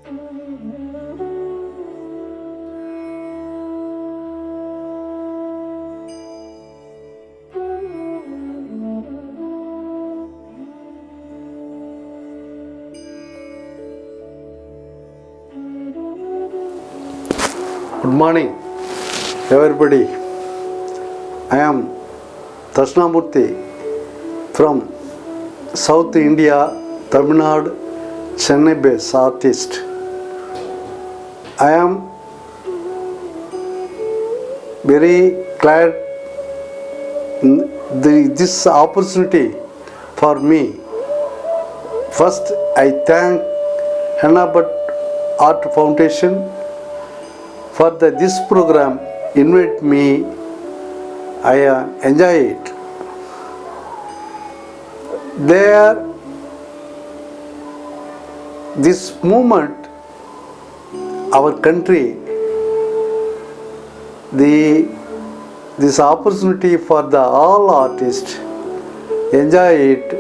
Good morning, everybody. I am Dakshinamurthy from South India, Tamil Nadu, Chennai-based artist. I am very glad this opportunity for me. First, I thank Henna Bhatt Art Foundation for this program invite me. I enjoy it. There, this movement, our country, this opportunity for the all artists enjoy it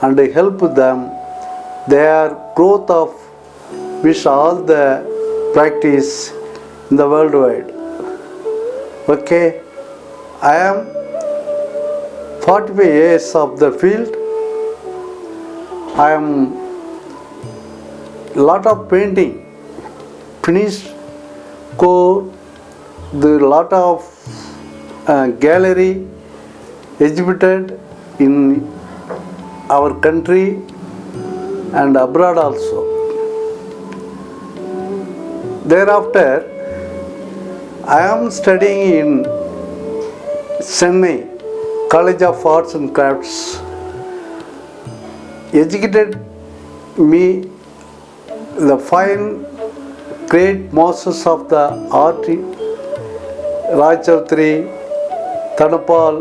and help them their growth of wish all the practice in the worldwide. Okay, I am 45 years of the field. I am lot of painting finished, the lot of gallery exhibited in our country and abroad also. Thereafter, I am studying in Chennai College of Arts and Crafts. Educated me the fine great masters of the art, Rajchandri, Thanapal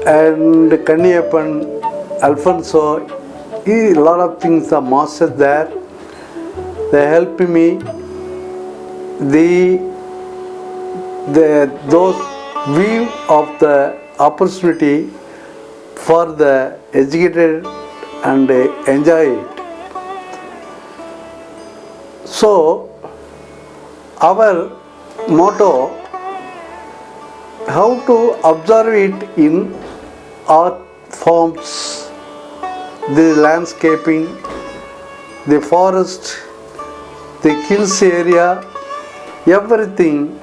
and Kanniyappan, Alfonso. A lot of things are masters there. They help me. Those view of the opportunity for the educated and enjoy it. So, our motto, how to observe it in art forms, the landscaping, the forest, the hills area, everything,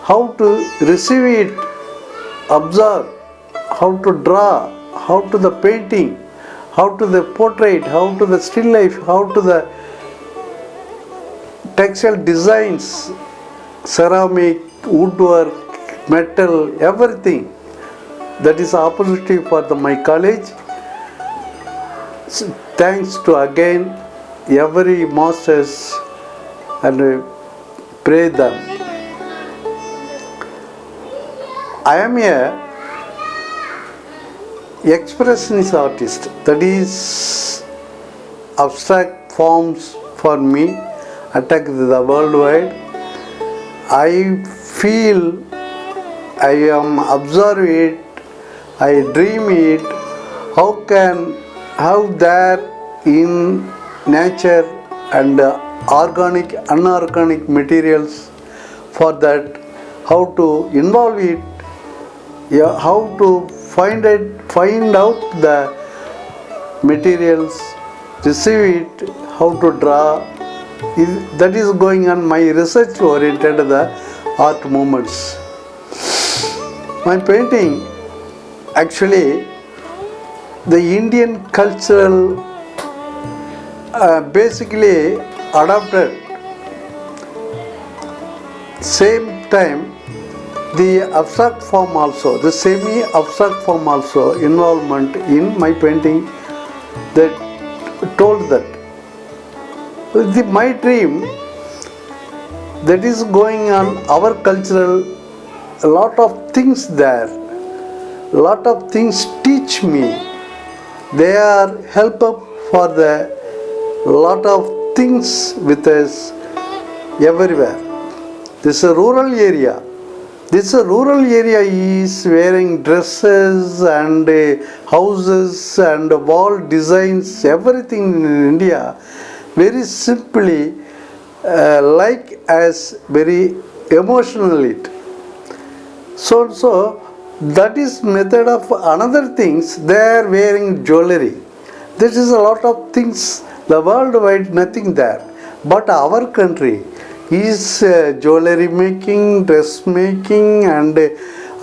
how to receive it, observe, how to draw, how to the painting, how to the portrait, how to the still life, how to the textile designs, ceramic, woodwork, metal, everything. That is opportunity for my college. So, thanks to again every masters and pray them. I am a expressionist artist, that is abstract forms for me attack the worldwide. I feel, I am observe it, I dream it, how there in nature and organic, inorganic materials, for that how to involve it, how to find out the materials, receive it, how to draw. That is going on my research oriented the art movements. My painting actually the Indian cultural basically adopted. Same time the abstract form also, the semi-abstract form also involvement in my painting, that told that my dream that is going on our cultural, a lot of things there, a lot of things teach me, they are help up for the lot of things with us everywhere. This is a rural area. This rural area is wearing dresses and houses and wall designs, everything in India very simply like as very emotional it. So that is method of another things. They are wearing jewelry. This is a lot of things. The worldwide nothing there, but our country is jewelry making, dress making, and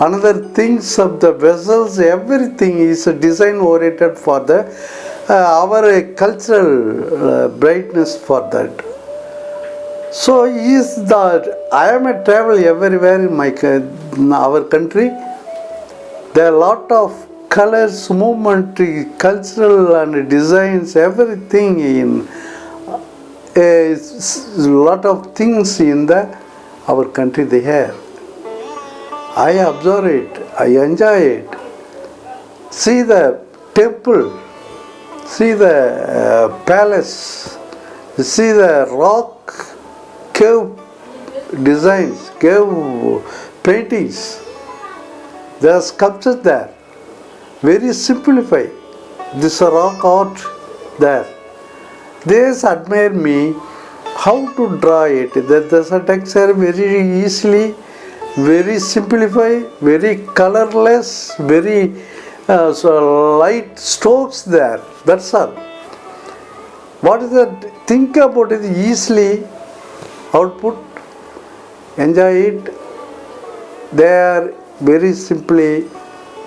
another things of the vessels. Everything is design oriented for the our cultural brightness for that. So is that I am a travel everywhere in our country. There are a lot of colors, movement, cultural and designs, everything in a lot of things in our country they have. I observe it, I enjoy it. See the temple, see the palace, see the rock, cave designs, cave paintings. There are sculptures there. Very simplified. This rock art there. They admire me how to draw it. There's a texture very easily, very simplified, very colorless, very so light strokes there. That's all. What is that? Think about it easily. Output. Enjoy it. They are very simply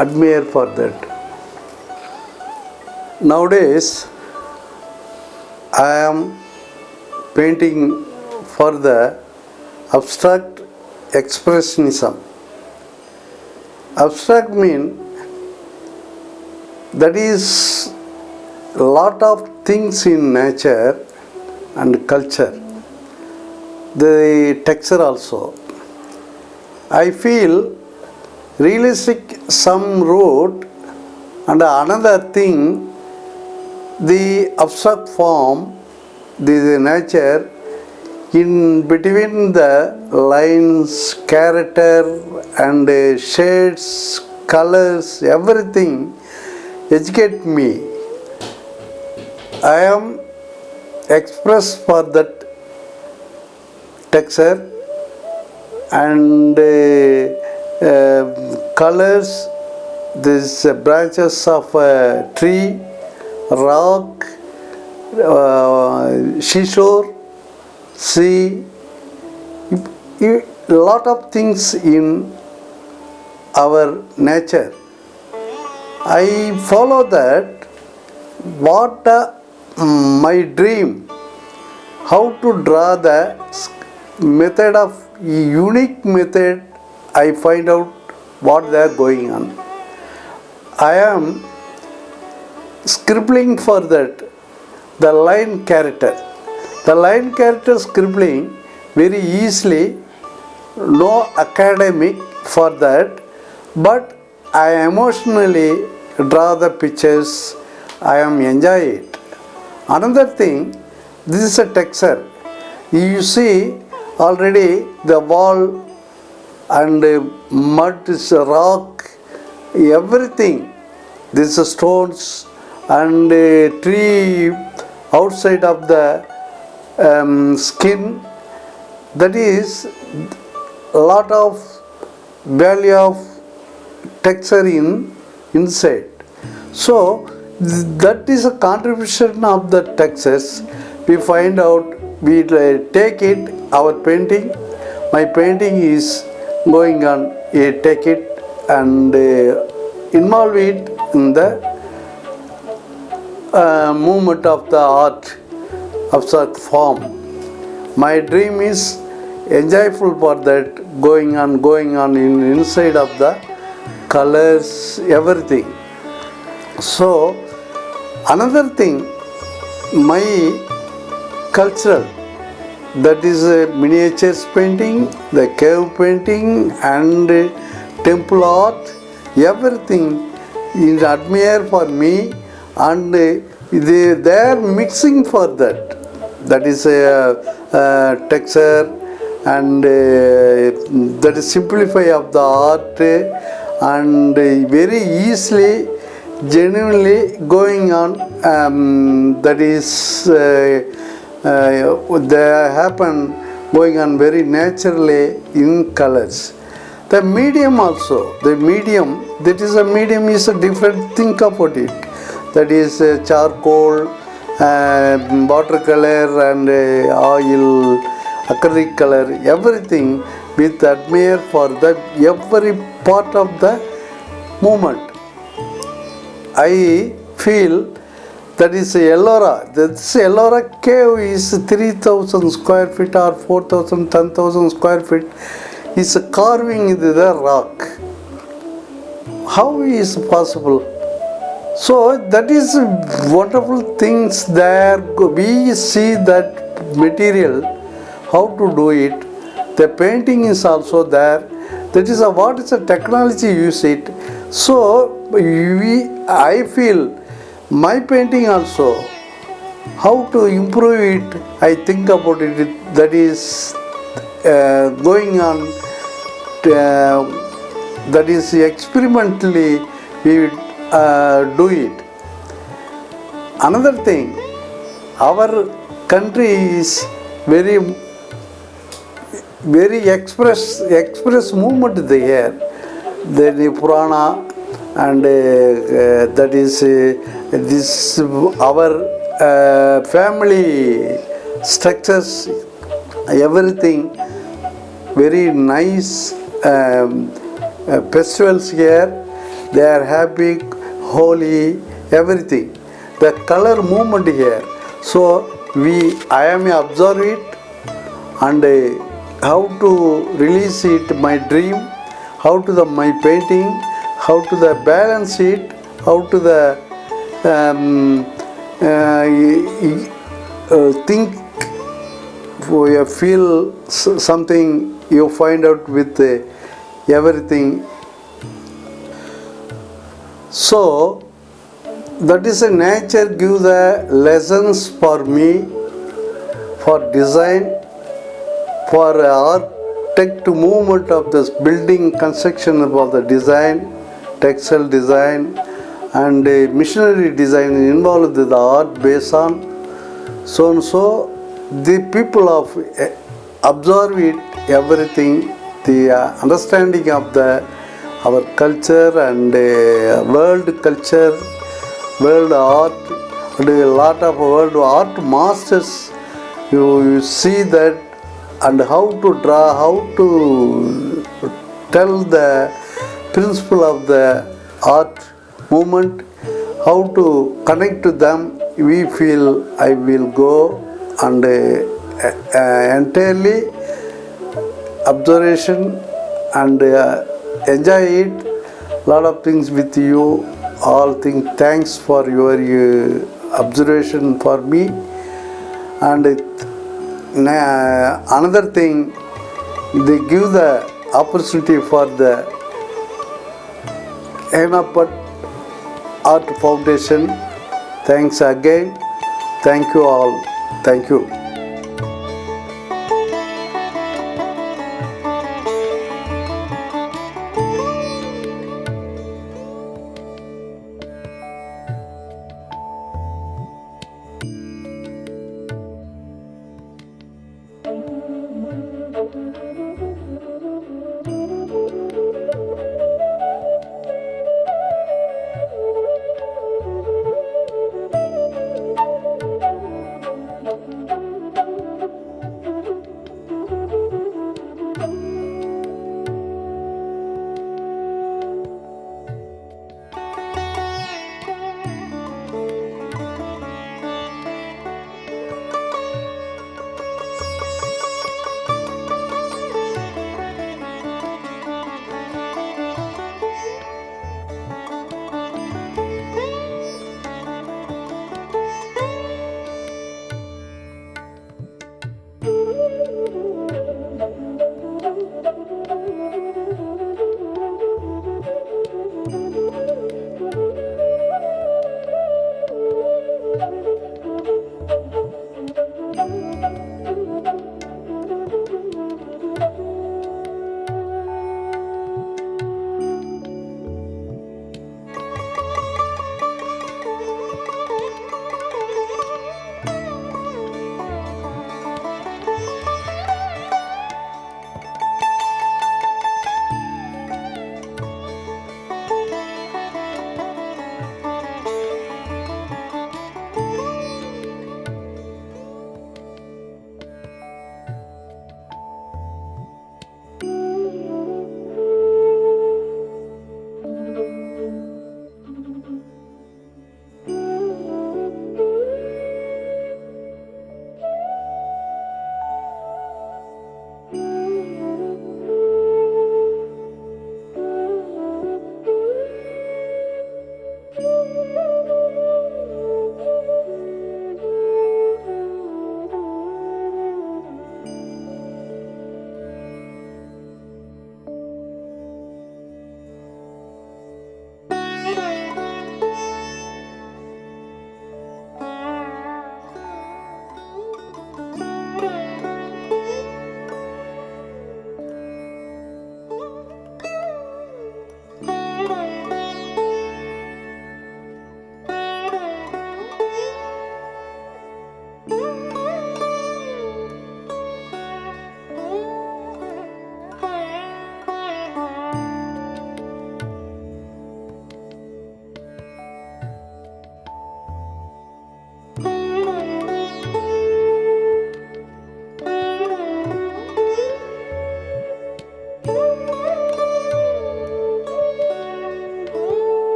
admire for that. Nowadays, I am painting for the abstract expressionism. Abstract means that is a lot of things in nature and culture. The texture also. I feel realistic some road and another thing, the abstract form, the nature, in between the lines, character and shades, colors, everything educate me. I am expressed for that texture and colors, these branches of a tree, rock, seashore, sea, a lot of things in our nature. I follow that. What my dream, how to draw the method of unique method, I find out what they are going on. I am scribbling for that, the line character. The line character scribbling very easily, no academic for that, but I emotionally draw the pictures, I am enjoy it. Another thing, this is a texture. You see already the wall and mud, is rock, everything. This is stones and tree outside of the skin. That is a lot of value of texture inside. So that is a contribution of the textures. We find out, we take it, our painting. My painting is going on, take it and involve it in the movement of the art of such form. My dream is enjoyable for that, going on inside of the colors, everything. So another thing, my cultural, that is miniatures painting, the cave painting and temple art, everything is admire for me, and they are mixing for that. That is a texture and that is simplify of the art and very easily, genuinely going on. That is they happen going on very naturally in colors. The medium also, the medium, that is a medium is a different thing about it. That is charcoal, watercolor and oil, acrylic color, everything with admire for the every part of the movement. I feel that is Ellora. This Ellora cave is 3,000 square feet or 4,000, 10,000 square feet. Is carving in the rock. How is possible? So that is wonderful things there. We see that material, how to do it. The painting is also there. That is what is the technology use it. So I feel my painting also, how to improve it, I think about it. That is going on, that is experimentally we do it. Another thing, our country is very express movement there. The Purana and that is this our family structures, everything very nice. Festivals here, they are happy, holy, everything. The color movement here. So I am observe it and how to release it, my dream, how to my painting, how to balance it, how to think, feel something you find out with everything. So that is a nature give the lessons for me, for design, for architect movement of this building construction of the design, textile design and missionary design involved with the art based on so and so. The people of observe it, everything, the understanding of our culture and world culture, world art, and a lot of world art masters. You see that and how to draw, how to tell the principle of the art movement, how to connect to them. We feel I will go and entirely observation and enjoy it. Lot of things with you. All things. Thanks for your observation for me. And another thing, they give the opportunity for the Enapat Art Foundation. Thanks again. Thank you all. Thank you.